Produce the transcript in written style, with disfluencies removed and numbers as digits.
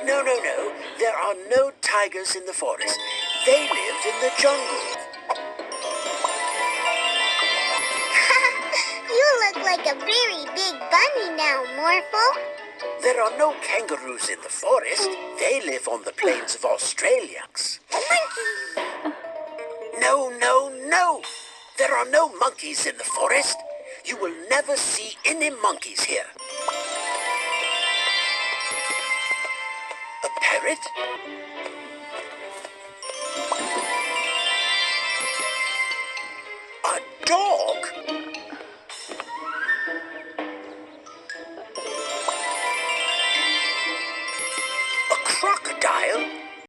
No, no, no. There are no tigers in the forest. They live in the jungle. You look like a very big bunny now, Morphle. There are no kangaroos in the forest. They live on the plains of Australia. Monkey! No, no, no. There are no monkeys in the forest. You will never see any monkeys here. A parrot?